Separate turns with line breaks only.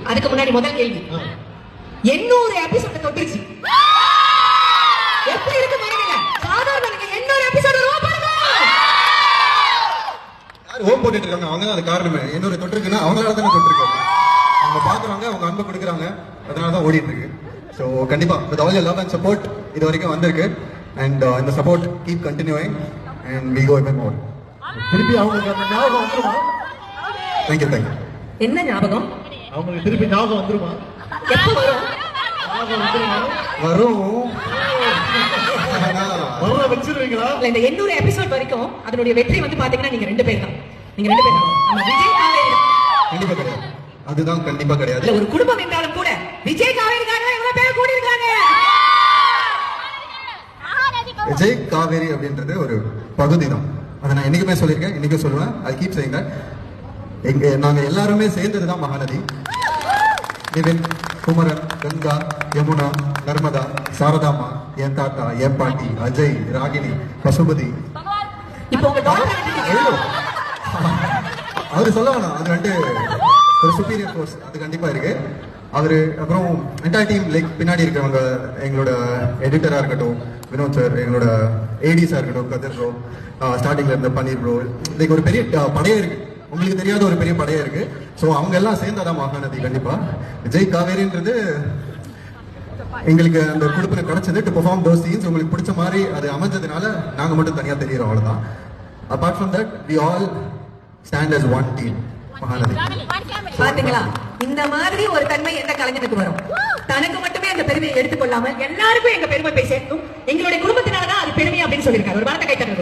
அதுக்கு முன்னாடி முதல் கேள்வி 800 எபிசோட் தொட்டுருச்சு. எப்படி இருக்கு மனநில? சாதாரண 800 எபிசோட் ஓ பண்ணுங்க.
யார் ஓம் போட்டுட்டு இருக்காங்க? அவங்க தான் அது காரணமே. 800 தொட்டிருக்குன்னா அவங்களால தான தொட்டிருக்காங்க. அவங்க பாக்குறாங்க, அவங்க அன்பு கொடுக்குறாங்க, அதனால தான் ஓடிட்டு இருக்கு. ஸோ கண்டிப்பா with all your love and support இது வரைக்கும் வந்திருக்கு. அண்ட் இந்த support keep continuing and we go even more.
திருப்பி அவங்களுக்கு அந்த ஞாபகம் வந்துருமா?
Thank you thank you.
என்ன ஞாபகம்?
அவங்களுக்கு திருப்பி ஞாபகம் வந்துருமா?
எப்ப வரும்?
ஞாபகம் வந்துருமா?
வரும்.
வர வச்சிருவீங்களா?
இல்ல இந்த 800 எபிசோட் வரைக்கும் அதனுடைய வெற்றி வந்து பாத்தீங்கன்னா நீங்க ரெண்டு பேர் தான். நீங்க ரெண்டு பேர் தான். நம்ம விஜய் காவேரி
கண்டிப்பா கிடையாது. அதுதான் கண்டிப்பா கிடையாது.
இல்ல ஒரு குடும்பம் என்றாலும் கூட விஜய் காவேரிக்காக இவ்வளவு பேர் கூடி இருக்காங்க.
விஜய் காவேரி அப்படின்றது ஒரு பகுதி தான். அதை நான் என்னைக்குமே சொல்லியிருக்கேன், இன்னைக்கும் சொல்லுவேன். I keep saying that. எங்க நாங்க எல்லாருமே சேர்ந்ததுதான் மகாநதி. நிவின், குமரன், கங்கா, யமுனா, நர்மதா, சாரதாமா, என் தாத்தா, என் பாட்டி, அஜய், ராகினி, பசுபதி.
இப்போ உங்க டாக்டர்
அவரு சொல்ல வேணாம், அது வந்துட்டு ஒரு சுப்பீரியர் ஃபோர்ஸ், அது கண்டிப்பா இருக்கு. அவரு அப்புறம் என்டையர் டீம் லைக் பின்னாடி இருக்கிறவங்க, எங்களோட எடிட்டரா இருக்கட்டும் வினோத் சார், எங்களோட ஏடிஸா இருக்கட்டும் கதிர் ப்ரோ, ஸ்டார்டிங்ல இருந்த பன்னீர் ப்ரோ, லைக் ஒரு பெரிய படையே இருக்கு. உங்களுக்கு தெரியாத ஒரு பெரிய படையே இருக்கு. ஸோ அவங்க எல்லாம் சேர்ந்தாதான் மகாநதி. கண்டிப்பா விஜய் காவேரின்றது எங்களுக்கு அந்த கொடுப்பின கிடைச்சது டு பெர்ஃபார்ம் தோஸ் சீன்ஸ். உங்களுக்கு பிடிச்ச மாதிரி அது அமைஞ்சதுனால நாங்க மட்டும் தனியா தெரியுறோம், அவ்வளவுதான். Apart from that we all stand as one team. Mahanadi.
பாத்தீங்களா, இந்த மாதிரி ஒரு தன்மை எந்த கலைஞனுக்கு வரும்? தனக்கு மட்டுமே அந்த பெருமையை எடுத்துக்கொள்ளாமல் எல்லாருக்கும் எங்க பெருமை போய் சேர்க்கும். எங்களுடைய குடும்பத்தினாலதான் அது பெருமை அப்படின்னு சொல்லியிருக்காரு. ஒரு வார்த்தை கைத்தறி